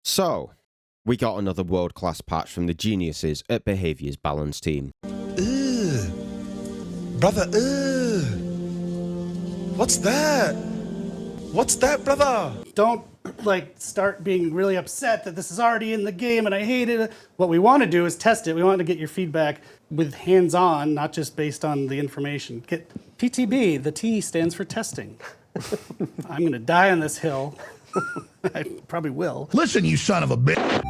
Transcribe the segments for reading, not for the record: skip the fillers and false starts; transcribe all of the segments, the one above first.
So, we got another world-class patch from the geniuses at Behavior's balance team. Ugh. Brother, ugh. What's that? What's that, brother? Don't start being really upset that this is already in the game and I hate it. What we want to do is test it. We want to get your feedback with hands-on, not just based on the information. Get PTB, the T stands for testing. I'm going to die on this hill. I probably will. Listen, you son of a bitch.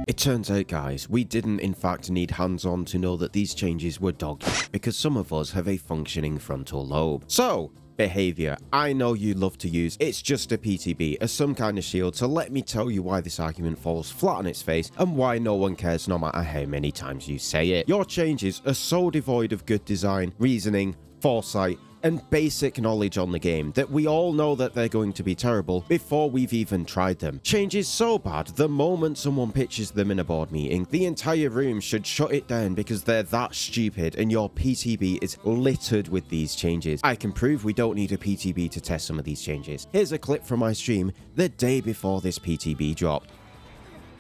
It turns out, guys, we didn't in fact need hands-on to know that these changes were dog because some of us have a functioning frontal lobe. So, Behavior, I know you love to use "it's just a PTB" as some kind of shield, so let me tell you why this argument falls flat on its face and why no one cares no matter how many times you say it. Your changes are so devoid of good design, reasoning, foresight, and basic knowledge on the game that we all know that they're going to be terrible before we've even tried them. Changes so bad, the moment someone pitches them in a board meeting, the entire room should shut it down because they're that stupid, and your PTB is littered with these changes. I can prove we don't need a PTB to test some of these changes. Here's a clip from my stream the day before this PTB dropped.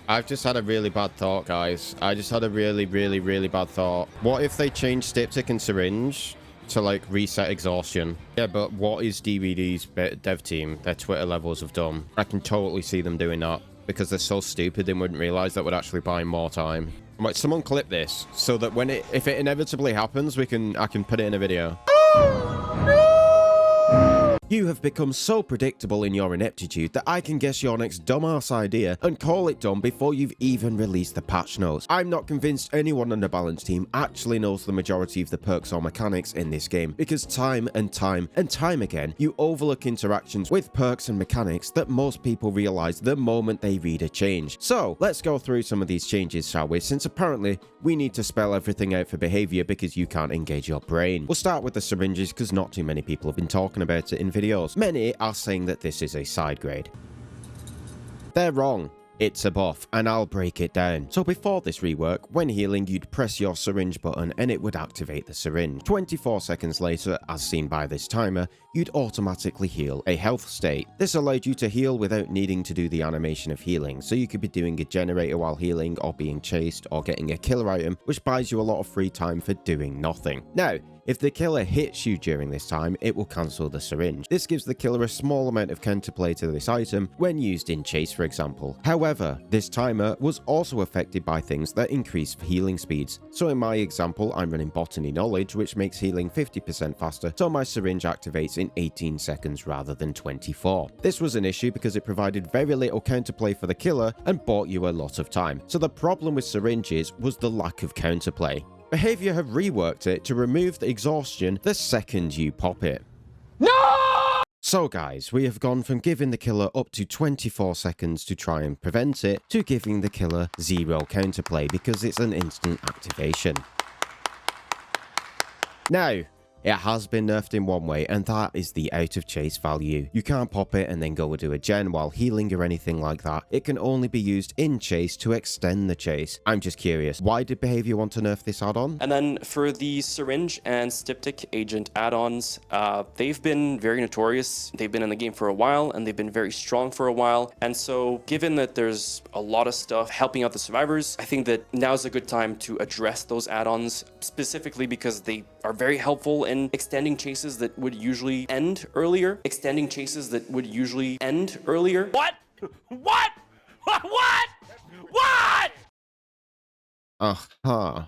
I've just had a really bad thought, guys. I just had a really bad thought. What if they changed Diptych and Syringe to reset exhaustion? Yeah, but what is DBD's dev team, their Twitter levels have done? I can totally see them doing that because they're so stupid they wouldn't realize that would actually buy more time. Right, someone clip this so that if it inevitably happens, I can put it in a video. You have become so predictable in your ineptitude that I can guess your next dumbass idea and call it dumb before you've even released the patch notes. I'm not convinced anyone on the balance team actually knows the majority of the perks or mechanics in this game, because time and time again, you overlook interactions with perks and mechanics that most people realize the moment they read a change. So, let's go through some of these changes, shall we, since apparently we need to spell everything out for Behavior because you can't engage your brain. We'll start with the syringes because not too many people have been talking about it in videos. Many are saying that this is a side grade. They're wrong. It's a buff, and I'll break it down. So before this rework, when healing, you'd press your syringe button and it would activate the syringe. 24 seconds later, as seen by this timer, you'd automatically heal a health state. This allowed you to heal without needing to do the animation of healing, so you could be doing a generator while healing, or being chased, or getting a killer item, which buys you a lot of free time for doing nothing. Now, if the killer hits you during this time, it will cancel the syringe. This gives the killer a small amount of counterplay to this item when used in chase, for example. However, this timer was also affected by things that increase healing speeds. So in my example, I'm running Botany Knowledge, which makes healing 50% faster, so my syringe activates in 18 seconds rather than 24. This was an issue because it provided very little counterplay for the killer and bought you a lot of time. So the problem with syringes was the lack of counterplay. Behavior have reworked it to remove the exhaustion the second you pop it. No! So guys, we have gone from giving the killer up to 24 seconds to try and prevent it, to giving the killer zero counterplay because it's an instant activation. Now, it has been nerfed in one way, and that is the out of chase value. You can't pop it and then go do a gen while healing or anything like that. It can only be used in chase to extend the chase. I'm just curious, why did Behavior want to nerf this add-on? And then for the Syringe and Styptic Agent add-ons, they've been very notorious. They've been in the game for a while, and they've been very strong for a while. And so given that there's a lot of stuff helping out the survivors, I think that now's a good time to address those add-ons, specifically because they are very helpful in extending chases that would usually end earlier. What? Uh-huh.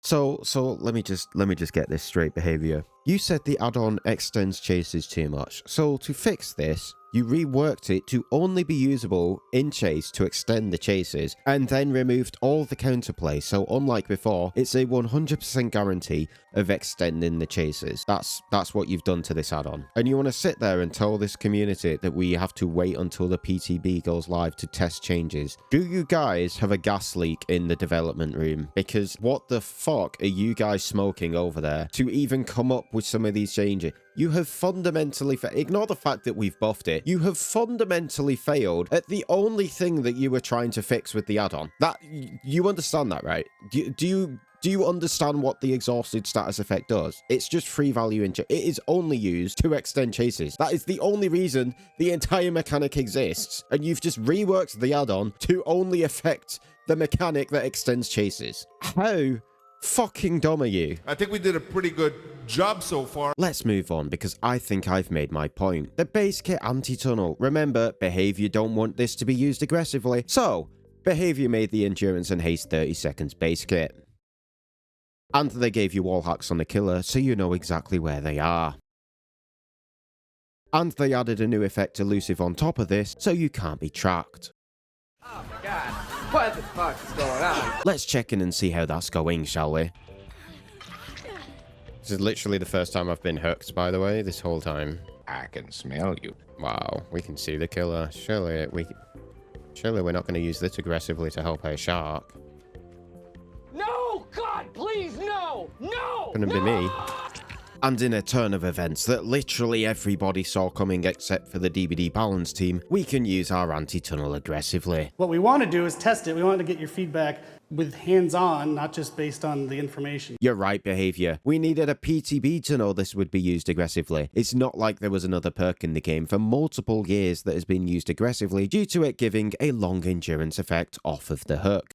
So let me just get this straight, Behavior. You said the add-on extends chases too much. So to fix this, you reworked it to only be usable in chase to extend the chases, and then removed all the counterplay. So unlike before, it's a 100% guarantee of extending the chases. That's what you've done to this add-on. And you want to sit there and tell this community that we have to wait until the PTB goes live to test changes. Do you guys have a gas leak in the development room? Because what the fuck are you guys smoking over there to even come up with some of these changes? You have fundamentally ignore the fact that we've buffed it. You have fundamentally failed at the only thing that you were trying to fix with the add-on. That you understand that, right? Do Do you understand what the exhausted status effect does? It's just free value it is only used to extend chases. That is the only reason the entire mechanic exists, and you've just reworked the add-on to only affect the mechanic that extends chases. How fucking dumb are you? I think we did a pretty good job so far. Let's move on because I think I've made my point. The base kit anti-tunnel. Remember, behavior don't want this to be used aggressively. So, behavior made the endurance and haste 30 seconds base kit. And they gave you wall hacks on the killer so you know exactly where they are. And they added a new effect elusive on top of this so you can't be tracked. Oh my god, what the fuck is going on? Let's check in and see how that's going, shall we? This is literally the first time I've been hooked, by the way, this whole time. I can smell you. Wow, we can see the killer. Surely we're not going to use this aggressively to help our shark. No, God, please, no, no! Couldn't be me. And in a turn of events that literally everybody saw coming except for the DBD balance team, we can use our anti-tunnel aggressively. What we want to do is test it. We want to get your feedback with hands-on, not just based on the information. You're right, behavior. We needed a PTB to know this would be used aggressively. It's not like there was another perk in the game for multiple years that has been used aggressively due to it giving a long endurance effect off of the hook.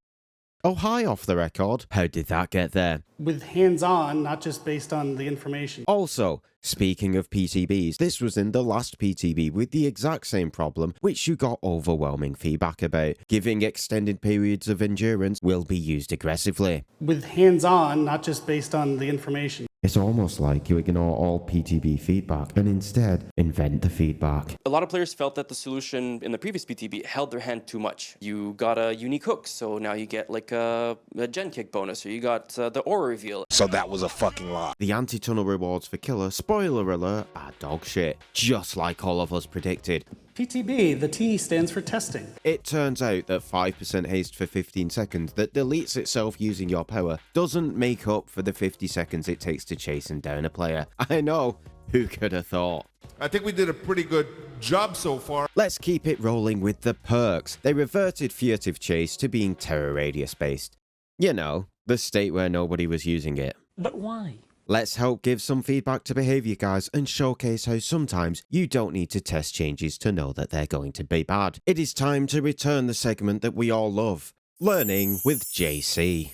Oh, hi, off the record. How did that get there? With hands-on, not just based on the information. Also, speaking of PTBs, this was in the last PTB with the exact same problem, which you got overwhelming feedback about. Giving extended periods of endurance will be used aggressively. With hands-on, not just based on the information. It's almost like you ignore all PTB feedback and instead invent the feedback. A lot of players felt that the solution in the previous PTB held their hand too much. You got a unique hook, so now you get like a gen kick bonus, or you got the aura reveal. So that was a fucking lie. The anti-tunnel rewards for killer, spoiler alert, are dog shit. Just like all of us predicted. PTB, the T stands for testing. It turns out that 5% haste for 15 seconds that deletes itself using your power doesn't make up for the 50 seconds it takes to chase and down a player. I know, who could have thought? I think we did a pretty good job so far. Let's keep it rolling with the perks. They reverted furtive chase to being terror radius based. You know, the state where nobody was using it. But why? Let's help give some feedback to behavior, guys, and showcase how sometimes you don't need to test changes to know that they're going to be bad. It is time to return the segment that we all love, Learning with JC.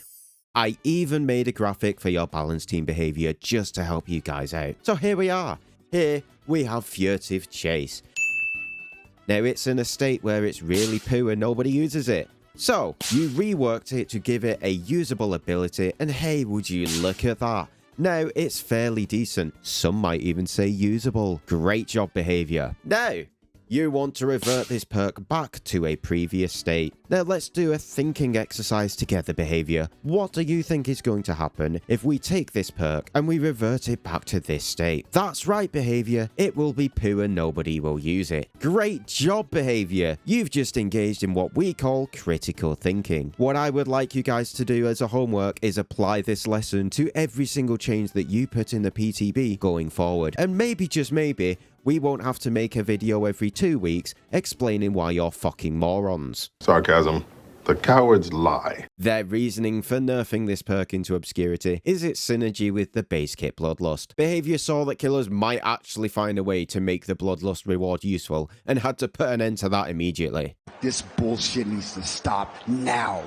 I even made a graphic for your balance team behavior just to help you guys out. So here we are. Here we have furtive chase. Now it's in a state where it's really poo and nobody uses it. So you reworked it to give it a usable ability, and hey, would you look at that? Now it's fairly decent. Some might even say usable. Great job, behavior. Now, you want to revert this perk back to a previous state. Now let's do a thinking exercise together, behavior. What do you think is going to happen if we take this perk and we revert it back to this state? That's right, behavior. It will be poo and nobody will use it. Great job, behavior. You've just engaged in what we call critical thinking. What I would like you guys to do as a homework is apply this lesson to every single change that you put in the PTB going forward. And maybe, just maybe, we won't have to make a video every 2 weeks explaining why you're fucking morons. Sarcasm. The cowards lie. Their reasoning for nerfing this perk into obscurity is its synergy with the base kit Bloodlust. Behavior saw that killers might actually find a way to make the Bloodlust reward useful and had to put an end to that immediately. This bullshit needs to stop now.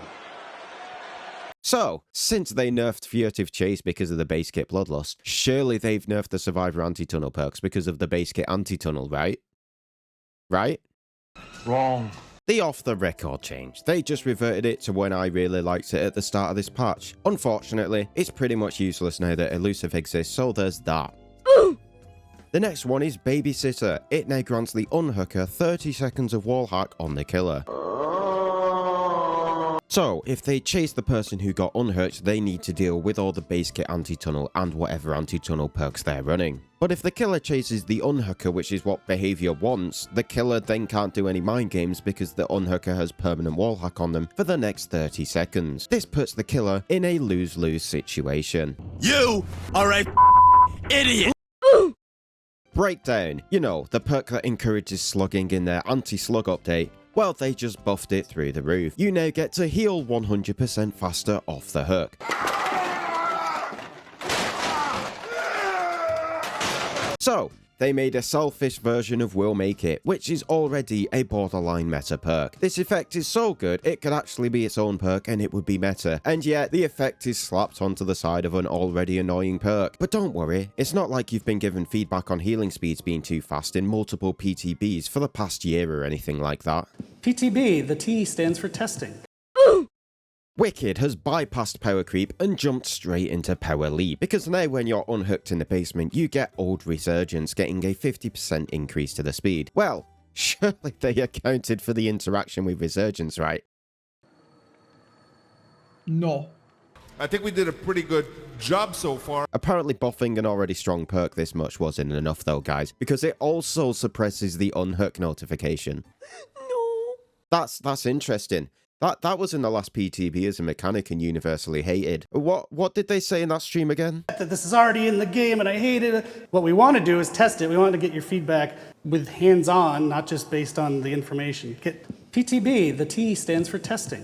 So, since they nerfed Furtive Chase because of the base kit Bloodlust, surely they've nerfed the Survivor anti-tunnel perks because of the base kit anti-tunnel, right? Right? Wrong. The off-the-record change. They just reverted it to when I really liked it at the start of this patch. Unfortunately, it's pretty much useless now that Elusive exists, so there's that. The next one is Babysitter. It now grants the unhooker 30 seconds of wall hack on the killer. So, if they chase the person who got unhooked, they need to deal with all the base kit anti-tunnel and whatever anti-tunnel perks they're running. But if the killer chases the unhooker, which is what behavior wants, the killer then can't do any mind games because the unhooker has permanent wall hack on them for the next 30 seconds. This puts the killer in a lose-lose situation. You are a idiot. Breakdown. You know, the perk that encourages slugging in their anti-slug update. Well, they just buffed it through the roof. You now get to heal 100% faster off the hook. So, they made a selfish version of Will Make It, which is already a borderline meta perk. This effect is so good, it could actually be its own perk and it would be meta. And yet, the effect is slapped onto the side of an already annoying perk. But don't worry, it's not like you've been given feedback on healing speeds being too fast in multiple PTBs for the past year or anything like that. PTB, the T stands for testing. Wicked has bypassed power creep and jumped straight into power leap, because now when you're unhooked in the basement, you get old resurgence, getting a 50% increase to the speed. Well, surely they accounted for the interaction with resurgence, right? No. I think we did a pretty good job so far. Apparently buffing an already strong perk this much wasn't enough though, guys, because it also suppresses the unhook notification. No. That's interesting. That was in the last PTB as a mechanic and universally hated. What did they say in that stream again? That this is already in the game and I hate it. What we want to do is test it. We want to get your feedback with hands-on, not just based on the information. PTB, the T stands for testing.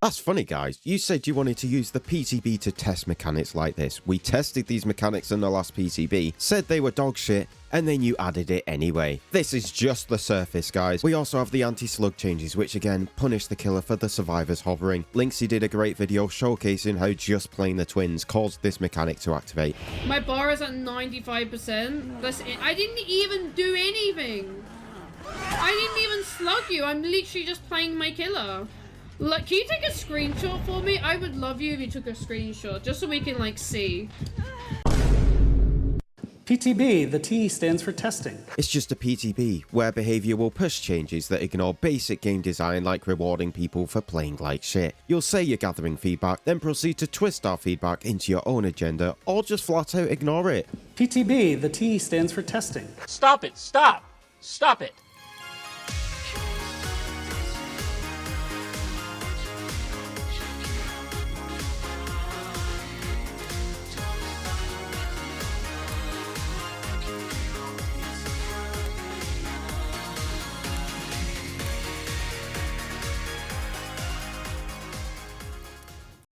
That's funny, guys. You said you wanted to use the PTB to test mechanics like this. We tested these mechanics in the last PTB, said they were dog shit, and then you added it anyway. This is just the surface, guys. We also have the anti-slug changes, which again punish the killer for the survivors hovering. Linksy did a great video showcasing how just playing the twins caused this mechanic to activate. My bar is at 95%. I didn't even do anything. I didn't even slug you. I'm literally just playing my killer. Like, can you take a screenshot for me? I would love you if you took a screenshot, just so we can, like, see. PTB, the T stands for testing. It's just a PTB, where behavior will push changes that ignore basic game design like rewarding people for playing like shit. You'll say you're gathering feedback, then proceed to twist our feedback into your own agenda, or just flat out ignore it. PTB, the T stands for testing. Stop it. Stop. Stop it.